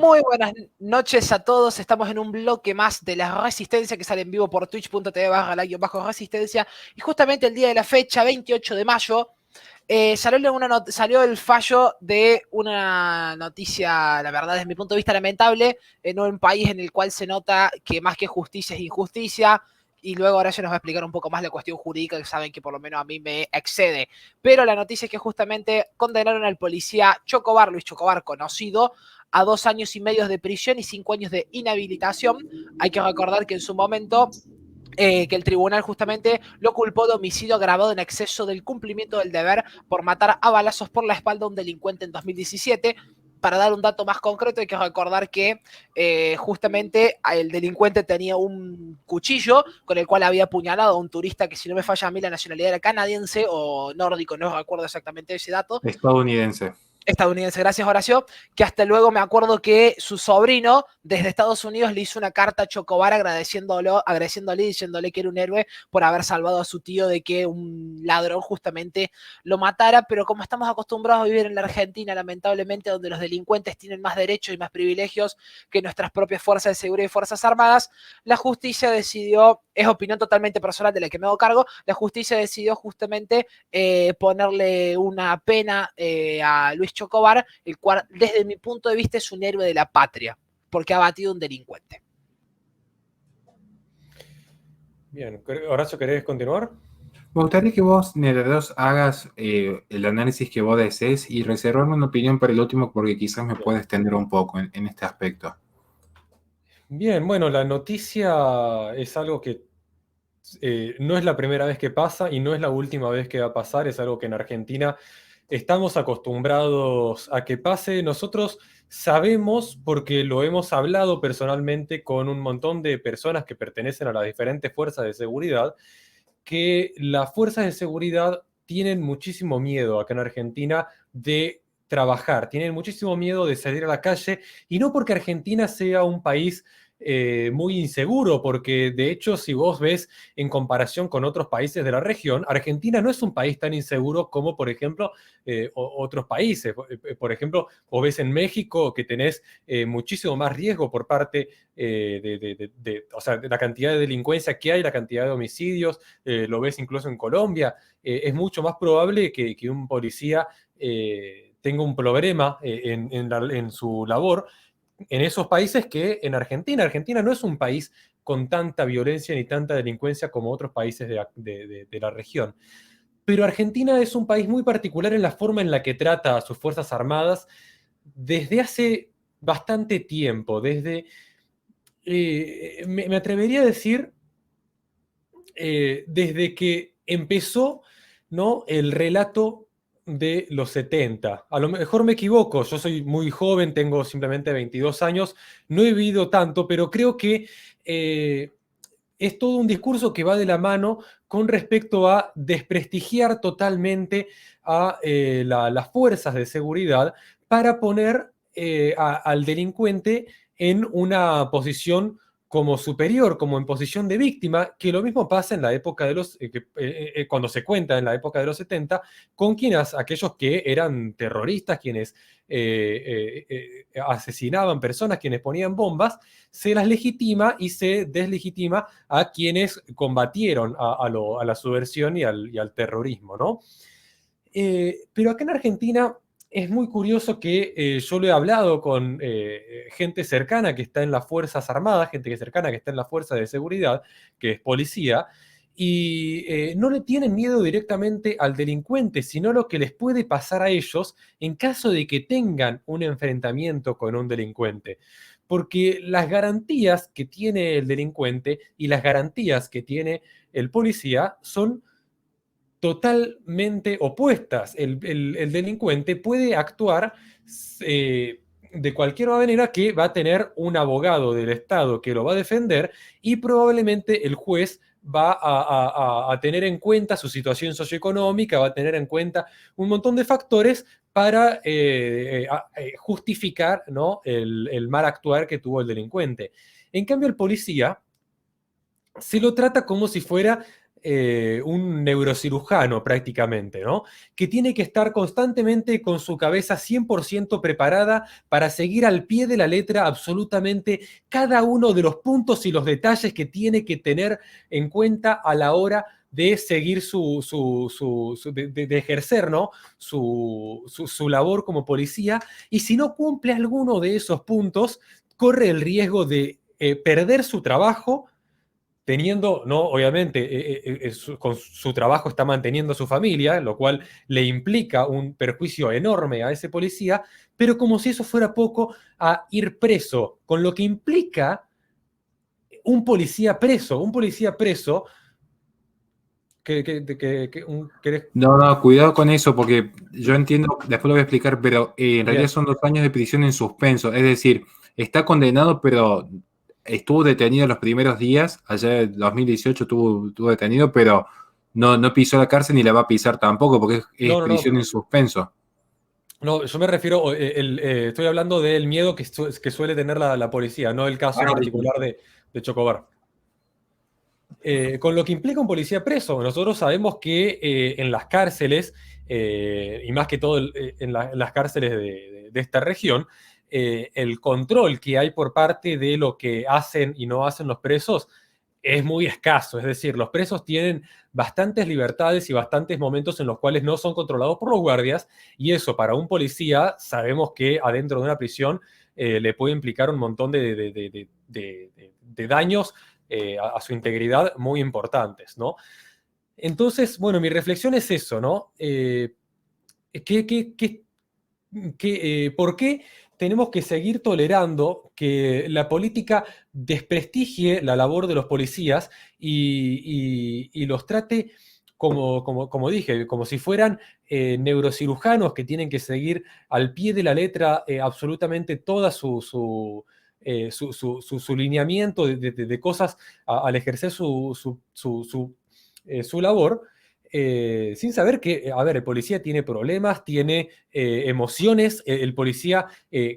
Muy buenas noches a todos. Estamos en un bloque más de la Resistencia que sale en vivo por twitch.tv/la-resistencia. Y justamente el día de la fecha, 28 de mayo, salió el fallo de una noticia, la verdad, desde mi punto de vista, lamentable, en un país en el cual se nota que más que justicia es injusticia. Y luego ahora ya nos va a explicar un poco más la cuestión jurídica, que saben que por lo menos a mí me excede. Pero la noticia es que justamente condenaron al policía Chocobar, Luis Chocobar, conocido, a 2 años y medio de prisión y 5 años de inhabilitación. Hay que recordar que en su momento que el tribunal justamente lo culpó de homicidio agravado en exceso del cumplimiento del deber por matar a balazos por la espalda a un delincuente en 2017. Para dar un dato más concreto, hay que recordar que justamente el delincuente tenía un cuchillo con el cual había apuñalado a un turista que, si no me falla a mí, la nacionalidad era canadiense o nórdico, no recuerdo exactamente ese dato. Estadounidense. Estadounidense, gracias Horacio, que hasta luego me acuerdo que su sobrino desde Estados Unidos le hizo una carta a Chocobar agradeciéndole, diciéndole que era un héroe por haber salvado a su tío de que un ladrón justamente lo matara. Pero como estamos acostumbrados a vivir en la Argentina, lamentablemente, donde los delincuentes tienen más derechos y más privilegios que nuestras propias fuerzas de seguridad y fuerzas armadas, la justicia decidió, es opinión totalmente personal de la que me hago cargo, la justicia decidió justamente ponerle una pena a Luis Chocobar, el cual desde mi punto de vista es un héroe de la patria, porque ha batido a un delincuente. Bien, Horacio, ¿querés continuar? Me gustaría que vos, Nerados, hagas el análisis que vos desees y reservarme una opinión para el último porque quizás me pueda extender un poco en este aspecto. Bien, bueno, la noticia es algo que no es la primera vez que pasa y no es la última vez que va a pasar, es algo que en Argentina estamos acostumbrados a que pase. Nosotros sabemos, porque lo hemos hablado personalmente con un montón de personas que pertenecen a las diferentes fuerzas de seguridad, que las fuerzas de seguridad tienen muchísimo miedo acá en Argentina de trabajar, tienen muchísimo miedo de salir a la calle, y no porque Argentina sea un país muy inseguro, porque de hecho, si vos ves en comparación con otros países de la región, Argentina no es un país tan inseguro como, por ejemplo, otros países. Por ejemplo, vos ves en México que tenés muchísimo más riesgo por parte o sea, de la cantidad de delincuencia que hay, la cantidad de homicidios. Lo ves incluso en Colombia. Es mucho más probable que un policía tenga un problema en su labor en esos países que en Argentina. Argentina no es un país con tanta violencia ni tanta delincuencia como otros países de la región. Pero Argentina es un país muy particular en la forma en la que trata a sus Fuerzas Armadas desde hace bastante tiempo, me atrevería a decir, desde que empezó, ¿no?, el relato de los 70. A lo mejor me equivoco, yo soy muy joven, tengo simplemente 22 años, no he vivido tanto, pero creo que es todo un discurso que va de la mano con respecto a desprestigiar totalmente a las fuerzas de seguridad para poner al delincuente en una posición como superior, como en posición de víctima, que lo mismo pasa en la época de cuando se cuenta en la época de los 70, con aquellos que eran terroristas, quienes asesinaban personas, quienes ponían bombas, se las legitima y se deslegitima a quienes combatieron a la subversión y al terrorismo, ¿no? Pero acá en Argentina es muy curioso que yo lo he hablado con gente cercana que está en las Fuerzas Armadas, gente cercana que está en la Fuerza de Seguridad, que es policía, y no le tienen miedo directamente al delincuente, sino lo que les puede pasar a ellos en caso de que tengan un enfrentamiento con un delincuente. Porque las garantías que tiene el delincuente y las garantías que tiene el policía son totalmente opuestas. El delincuente puede actuar de cualquier manera, que va a tener un abogado del Estado que lo va a defender, y probablemente el juez va a tener en cuenta su situación socioeconómica, va a tener en cuenta un montón de factores para justificar, ¿no?, el mal actuar que tuvo el delincuente. En cambio, el policía se lo trata como si fuera un neurocirujano prácticamente, ¿no? Que tiene que estar constantemente con su cabeza 100% preparada para seguir al pie de la letra absolutamente cada uno de los puntos y los detalles que tiene que tener en cuenta a la hora de seguir de ejercer, ¿no? Su labor como policía, y si no cumple alguno de esos puntos, corre el riesgo de perder su trabajo, teniendo, ¿no? Obviamente, con su trabajo está manteniendo a su familia, lo cual le implica un perjuicio enorme a ese policía, pero como si eso fuera poco, a ir preso, con lo que implica un policía preso. Un policía preso ¿querés? No, cuidado con eso, porque yo entiendo, después lo voy a explicar, pero en realidad Bien. son 2 años de prisión en suspenso. Es decir, está condenado, pero estuvo detenido los primeros días. Allá en 2018 estuvo detenido, pero no pisó la cárcel ni la va a pisar tampoco, porque es No. prisión en suspenso. No, yo me refiero, estoy hablando del miedo que suele tener la policía, no el caso particular de Chocobar. Con lo que implica un policía preso, nosotros sabemos que en las cárceles, y más que todo en las cárceles de esta región, el control que hay por parte de lo que hacen y no hacen los presos es muy escaso. Es decir, los presos tienen bastantes libertades y bastantes momentos en los cuales no son controlados por los guardias, y eso para un policía sabemos que adentro de una prisión le puede implicar un montón de daños a su integridad muy importantes, ¿no? Entonces, bueno, mi reflexión es eso, ¿no? ¿Por qué tenemos que seguir tolerando que la política desprestigie la labor de los policías y los trate como dije, como si fueran neurocirujanos que tienen que seguir al pie de la letra absolutamente toda su lineamiento de cosas al ejercer su labor? Sin saber que, a ver, el policía tiene problemas, tiene emociones. El policía,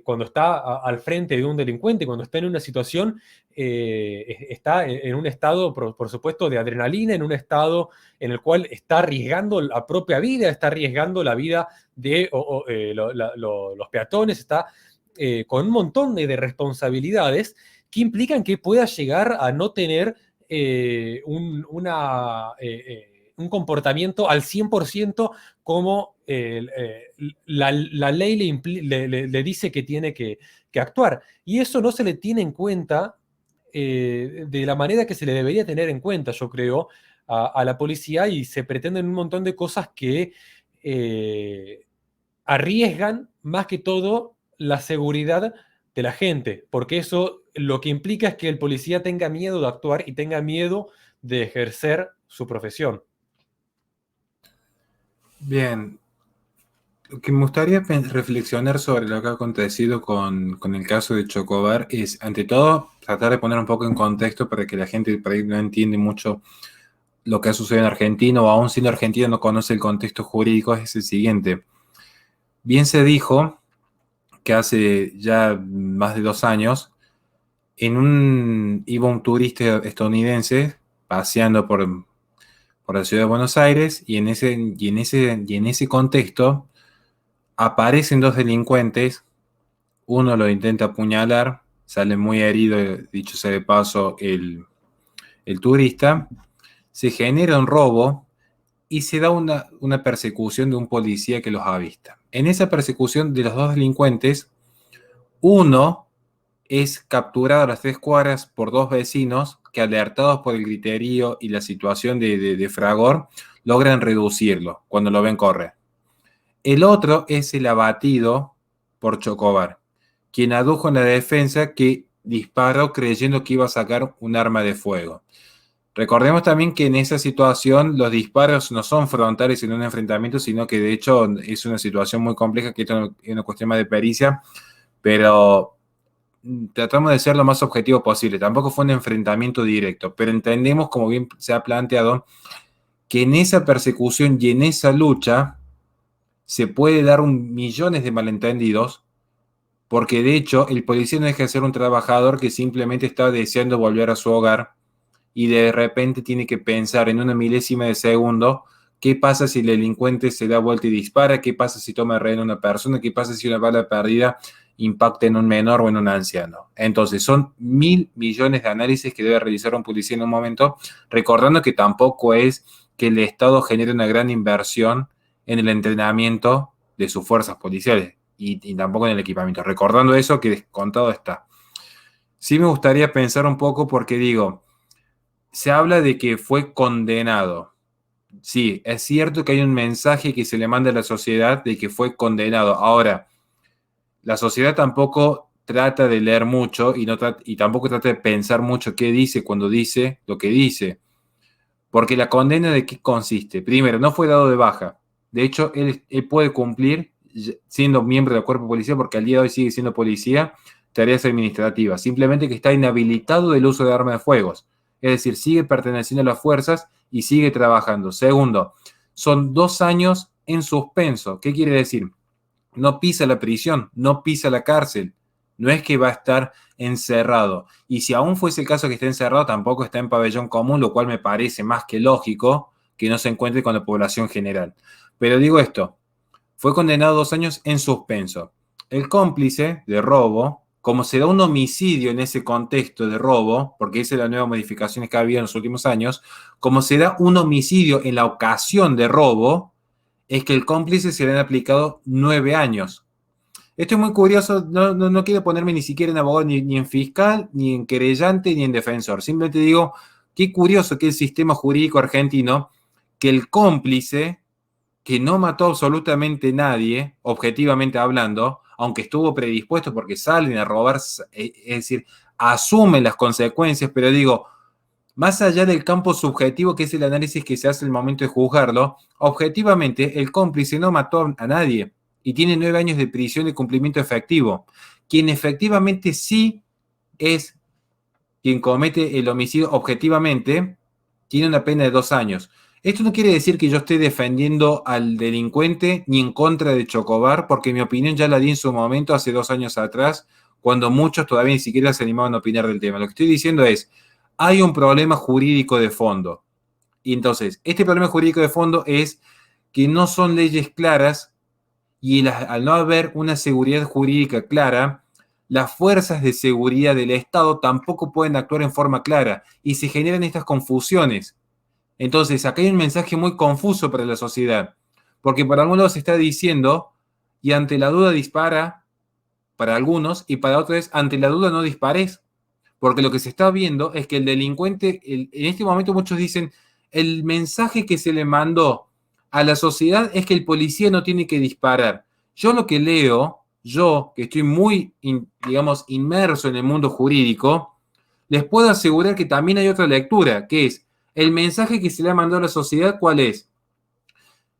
cuando está al frente de un delincuente, cuando está en una situación, está en un estado, por supuesto, de adrenalina, en un estado en el cual está arriesgando la propia vida, está arriesgando la vida de los peatones, está con un montón de responsabilidades que implican que pueda llegar a no tener un comportamiento al 100% como la ley le dice que tiene que actuar. Y eso no se le tiene en cuenta de la manera que se le debería tener en cuenta, yo creo, a la policía, y se pretenden un montón de cosas que arriesgan más que todo la seguridad de la gente, porque eso lo que implica es que el policía tenga miedo de actuar y tenga miedo de ejercer su profesión. Bien, lo que me gustaría reflexionar sobre lo que ha acontecido con el caso de Chocobar es, ante todo, tratar de poner un poco en contexto para que la gente por ahí no entiende mucho lo que ha sucedido en Argentina, o aún siendo argentino no conoce el contexto jurídico. Es el siguiente. Bien se dijo que hace ya más de 2 años iba un turista estadounidense paseando por la ciudad de Buenos Aires, y en ese contexto aparecen 2 delincuentes. Uno lo intenta apuñalar, sale muy herido, dicho sea de paso, el turista. Se genera un robo y se da una persecución de un policía que los avista. En esa persecución de los 2 delincuentes, uno es capturado a las 3 cuadras por 2 vecinos que, alertados por el griterío y la situación de fragor, logran reducirlo cuando lo ven correr. El otro es el abatido por Chocobar, quien adujo en la defensa que disparó creyendo que iba a sacar un arma de fuego. Recordemos también que en esa situación los disparos no son frontales en un enfrentamiento, sino que de hecho es una situación muy compleja, que esto es una cuestión más de pericia, pero tratamos de ser lo más objetivo posible. Tampoco fue un enfrentamiento directo, pero entendemos, como bien se ha planteado, que en esa persecución y en esa lucha se puede dar millones de malentendidos, porque de hecho el policía no deja de ser un trabajador que simplemente está deseando volver a su hogar y de repente tiene que pensar en una milésima de segundo qué pasa si el delincuente se da vuelta y dispara, qué pasa si toma rehén a una persona, qué pasa si una bala perdida impacta en un menor o en un anciano. Entonces, son 1.000 millones de análisis que debe realizar un policía en un momento, recordando que tampoco es que el Estado genere una gran inversión en el entrenamiento de sus fuerzas policiales y tampoco en el equipamiento. Recordando eso, que descontado está. Sí me gustaría pensar un poco porque digo, se habla de que fue condenado. Sí, es cierto que hay un mensaje que se le manda a la sociedad de que fue condenado. Ahora, la sociedad tampoco trata de leer mucho y tampoco trata de pensar mucho qué dice cuando dice lo que dice. Porque la condena ¿de qué consiste? Primero, no fue dado de baja. De hecho, él puede cumplir siendo miembro del cuerpo policial porque al día de hoy sigue siendo policía, tareas administrativas. Simplemente que está inhabilitado del uso de armas de fuego. Es decir, sigue perteneciendo a las fuerzas y sigue trabajando. Segundo, son 2 años en suspenso. ¿Qué quiere decir? No pisa la prisión, no pisa la cárcel. No es que va a estar encerrado. Y si aún fuese el caso que esté encerrado, tampoco está en pabellón común, lo cual me parece más que lógico que no se encuentre con la población general. Pero digo esto, fue condenado 2 años en suspenso. El cómplice de robo, como se da un homicidio en ese contexto de robo, porque esa es la nueva modificación que ha habido en los últimos años, como se da un homicidio en la ocasión de robo, es que el cómplice se le han aplicado 9 años. Esto es muy curioso, no quiero ponerme ni siquiera en abogado, ni en fiscal, ni en querellante, ni en defensor. Simplemente digo, qué curioso que el sistema jurídico argentino, que el cómplice, que no mató absolutamente nadie, objetivamente hablando, aunque estuvo predispuesto porque salen a robar, es decir, asumen las consecuencias, pero digo, más allá del campo subjetivo, que es el análisis que se hace al momento de juzgarlo, objetivamente el cómplice no mató a nadie y tiene 9 años de prisión de cumplimiento efectivo. Quien efectivamente sí es quien comete el homicidio objetivamente, tiene una pena de 2 años. Esto no quiere decir que yo esté defendiendo al delincuente ni en contra de Chocobar, porque mi opinión ya la di en su momento hace 2 años atrás, cuando muchos todavía ni siquiera se animaban a opinar del tema. Lo que estoy diciendo es, hay un problema jurídico de fondo. Y entonces, este problema jurídico de fondo es que no son leyes claras y al no haber una seguridad jurídica clara, las fuerzas de seguridad del Estado tampoco pueden actuar en forma clara y se generan estas confusiones. Entonces, acá hay un mensaje muy confuso para la sociedad, porque por algún lado se está diciendo, y ante la duda dispara para algunos, y para otros es, ante la duda no dispares. Porque lo que se está viendo es que el delincuente, en este momento muchos dicen, el mensaje que se le mandó a la sociedad es que el policía no tiene que disparar. Yo lo que leo, yo que estoy muy, digamos, inmerso en el mundo jurídico, les puedo asegurar que también hay otra lectura, que es, el mensaje que se le ha mandado a la sociedad, ¿cuál es?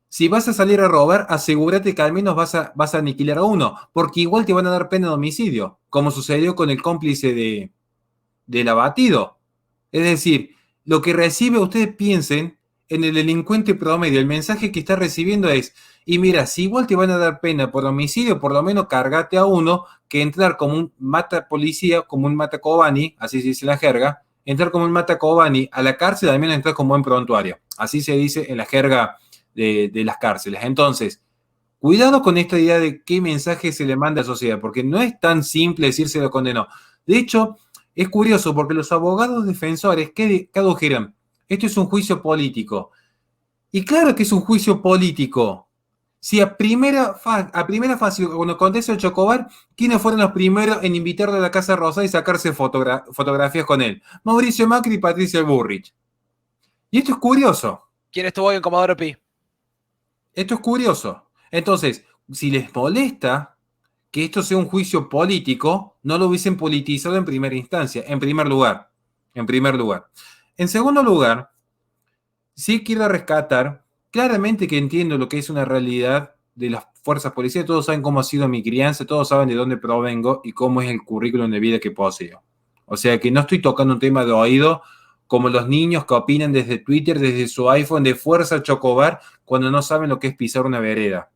Si vas a salir a robar, asegúrate que al menos vas a aniquilar a uno, porque igual te van a dar pena de homicidio, como sucedió con el cómplice del abatido. Es decir, lo que recibe, ustedes piensen en el delincuente promedio, el mensaje que está recibiendo es, y mira, si igual te van a dar pena por homicidio, por lo menos cargate a uno, que entrar como un mata policía, como un mata Cobani, así se dice en la jerga, entrar como un mata Cobani a la cárcel, al menos entrar como buen prontuario. Así se dice en la jerga de las cárceles. Entonces, cuidado con esta idea de qué mensaje se le manda a la sociedad, porque no es tan simple decir se lo condenó. De hecho, es curioso porque los abogados defensores que adujeron, esto es un juicio político. Y claro que es un juicio político. Si a primera fase, cuando acontece el Chocobar, ¿quiénes fueron los primeros en invitarle a la Casa Rosada y sacarse fotografías con él? Mauricio Macri y Patricia Bullrich. Y esto es curioso. ¿Quién estuvo hoy en Comodoro Pi? Esto es curioso. Entonces, si les molesta que esto sea un juicio político, no lo hubiesen politizado en primera instancia, en primer lugar. En segundo lugar, sí quiero rescatar, claramente que entiendo lo que es una realidad de las fuerzas policiales, todos saben cómo ha sido mi crianza, todos saben de dónde provengo y cómo es el currículum de vida que poseo. O sea que no estoy tocando un tema de oído como los niños que opinan desde Twitter, desde su iPhone, de fuerza Chocobar, cuando no saben lo que es pisar una vereda.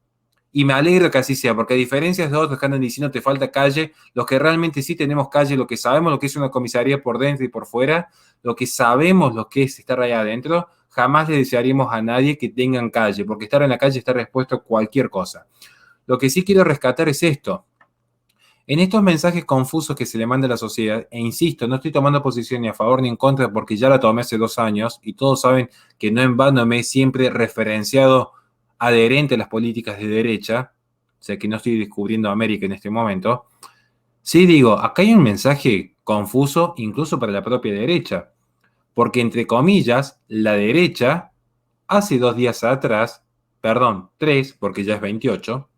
Y me alegro que así sea, porque a diferencia de otros que andan diciendo te falta calle, los que realmente sí tenemos calle, lo que sabemos lo que es una comisaría por dentro y por fuera, lo que sabemos lo que es estar ahí adentro, jamás le desearíamos a nadie que tengan calle, porque estar en la calle está expuesto a cualquier cosa. Lo que sí quiero rescatar es esto. En estos mensajes confusos que se le manda a la sociedad, e insisto, no estoy tomando posición ni a favor ni en contra porque ya la tomé hace 2 años y todos saben que no en vano me he siempre referenciado adherente a las políticas de derecha, o sea que no estoy descubriendo América en este momento. Sí digo, acá hay un mensaje confuso incluso para la propia derecha, porque entre comillas, la derecha hace 2 días atrás, perdón, 3, porque ya es 28,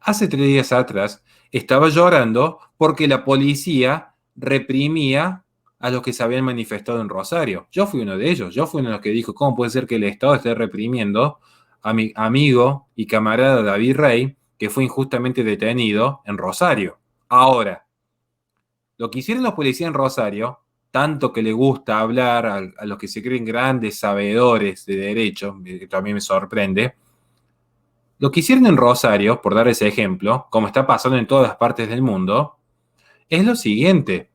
hace 3 días atrás estaba llorando porque la policía reprimía a los que se habían manifestado en Rosario. Yo fui uno de ellos, yo fui uno de los que dijo, ¿cómo puede ser que el Estado esté reprimiendo a mi amigo y camarada David Rey, que fue injustamente detenido en Rosario? Ahora, lo que hicieron los policías en Rosario, tanto que le gusta hablar a los que se creen grandes sabedores de derecho, que también me sorprende, lo que hicieron en Rosario, por dar ese ejemplo, como está pasando en todas las partes del mundo, es lo siguiente.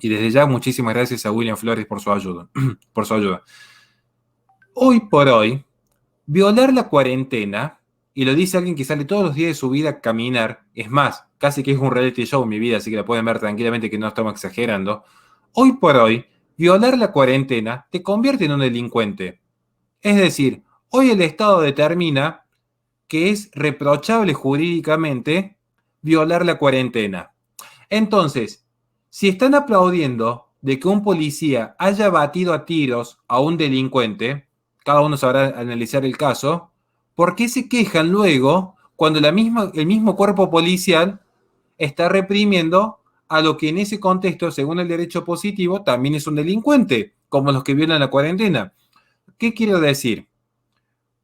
Y desde ya muchísimas gracias a William Flores por su ayuda. por su ayuda. Hoy por hoy, violar la cuarentena, y lo dice alguien que sale todos los días de su vida a caminar, es más, casi que es un reality show en mi vida, así que la pueden ver tranquilamente que no estamos exagerando. Hoy por hoy, violar la cuarentena te convierte en un delincuente. Es decir, hoy el Estado determina que es reprochable jurídicamente violar la cuarentena. Entonces, si están aplaudiendo de que un policía haya batido a tiros a un delincuente, cada uno sabrá analizar el caso, ¿por qué se quejan luego cuando el mismo cuerpo policial está reprimiendo a lo que en ese contexto, según el derecho positivo, también es un delincuente, como los que violan la cuarentena? ¿Qué quiero decir?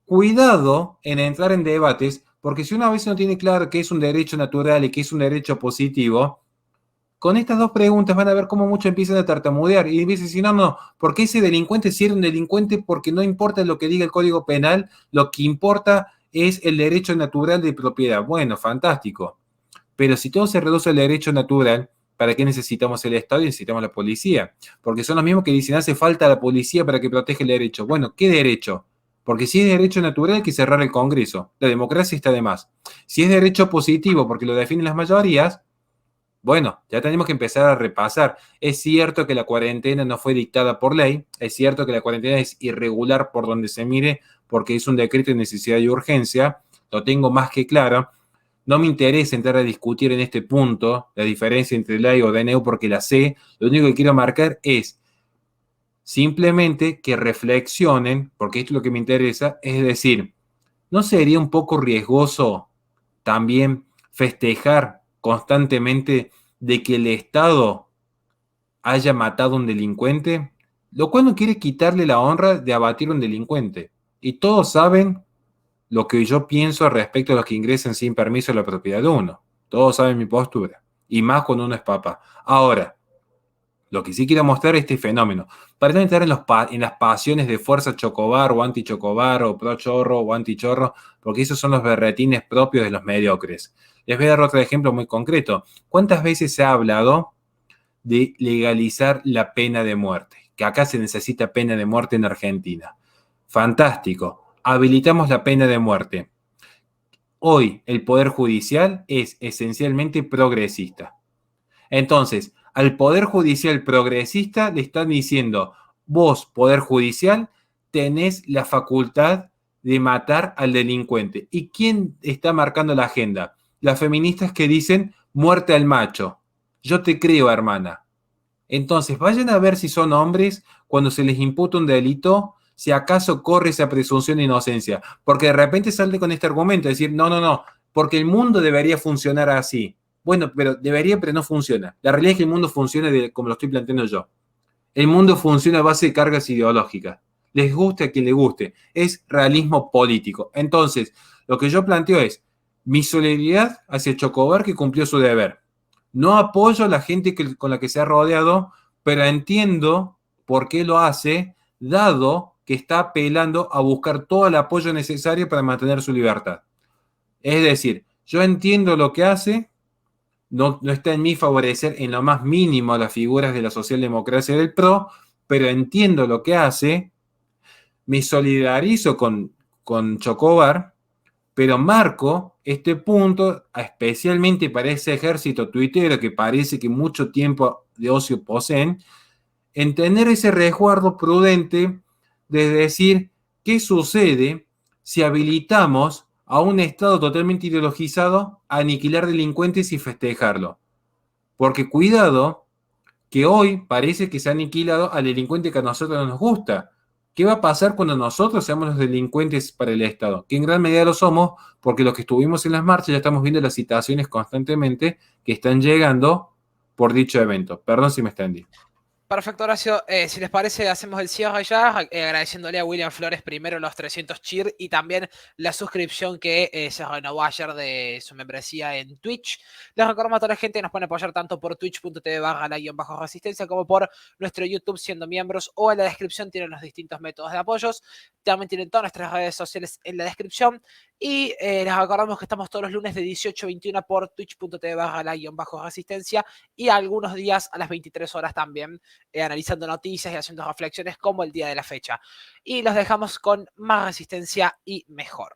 Cuidado en entrar en debates, porque si una vez no tiene claro qué es un derecho natural y qué es un derecho positivo, con estas 2 preguntas van a ver cómo muchos empiezan a tartamudear y dicen, si no, porque ese delincuente si era un delincuente porque no importa lo que diga el Código Penal, lo que importa es el derecho natural de propiedad. Bueno, fantástico. Pero si todo se reduce al derecho natural, ¿para qué necesitamos el Estado y necesitamos la policía? Porque son los mismos que dicen, hace falta la policía para que proteja el derecho. Bueno, ¿qué derecho? Porque si es derecho natural hay que cerrar el Congreso. La democracia está de más. Si es derecho positivo porque lo definen las mayorías, bueno, ya tenemos que empezar a repasar. Es cierto que la cuarentena no fue dictada por ley, es cierto que la cuarentena es irregular por donde se mire porque es un decreto de necesidad y urgencia, lo tengo más que claro. No me interesa entrar a discutir en este punto la diferencia entre ley o DNU porque la sé. Lo único que quiero marcar es simplemente que reflexionen, porque esto es lo que me interesa, es decir, ¿no sería un poco riesgoso también festejar constantemente de que el Estado haya matado a un delincuente? Lo cual no quiere quitarle la honra de abatir a un delincuente. Y todos saben lo que yo pienso respecto a los que ingresan sin permiso a la propiedad de uno. Todos saben mi postura. Y más cuando uno es papá. Ahora, lo que sí quiero mostrar es este fenómeno. Para no entrar en las pasiones de fuerza chocobar o anti-chocobar o pro-chorro o anti-chorro, porque esos son los berretines propios de los mediocres. Les voy a dar otro ejemplo muy concreto. ¿Cuántas veces se ha hablado de legalizar la pena de muerte? Que acá se necesita pena de muerte en Argentina. Fantástico. Habilitamos la pena de muerte. Hoy el Poder Judicial es esencialmente progresista. Entonces, al Poder Judicial progresista le están diciendo, vos, Poder Judicial, tenés la facultad de matar al delincuente. ¿Y quién está marcando la agenda? Las feministas que dicen, muerte al macho. Yo te creo, hermana. Entonces, vayan a ver si son hombres cuando se les imputa un delito, si acaso corre esa presunción de inocencia. Porque de repente sale con este argumento, decir, no, porque el mundo debería funcionar así. Bueno, pero debería, pero no funciona. La realidad es que el mundo funciona como lo estoy planteando yo. El mundo funciona a base de cargas ideológicas. Les guste a quien le guste. Es realismo político. Entonces, lo que yo planteo es mi solidaridad hacia Chocobar, que cumplió su deber. No apoyo a la gente con la que se ha rodeado, pero entiendo por qué lo hace, dado que está apelando a buscar todo el apoyo necesario para mantener su libertad. Es decir, yo entiendo lo que hace, no está en mí favorecer en lo más mínimo a las figuras de la socialdemocracia y del PRO, pero entiendo lo que hace, me solidarizo con Chocobar, pero marco este punto especialmente para ese ejército tuitero que parece que mucho tiempo de ocio poseen, en tener ese resguardo prudente de decir qué sucede si habilitamos a un Estado totalmente ideologizado a aniquilar delincuentes y festejarlo. Porque cuidado, que hoy parece que se ha aniquilado al delincuente que a nosotros nos gusta. ¿Qué va a pasar cuando nosotros seamos los delincuentes para el Estado? Que en gran medida lo somos, porque los que estuvimos en las marchas ya estamos viendo las citaciones constantemente que están llegando por dicho evento. Perdón si me extendí. Perfecto, Horacio. Si les parece, hacemos el cierre ya, agradeciéndole a William Flores primero los 300 cheer y también la suscripción que se renovó ayer de su membresía en Twitch. Les recordamos a toda la gente que nos pueden apoyar tanto por twitch.tv/la-resistencia como por nuestro YouTube siendo miembros, o en la descripción tienen los distintos métodos de apoyos. También tienen todas nuestras redes sociales en la descripción. Y les recordamos que estamos todos los lunes de 18 a 21 por twitch.tv/la-resistencia y algunos días a las 23 horas también, analizando noticias y haciendo reflexiones como el día de la fecha. Y los dejamos con más resistencia y mejor.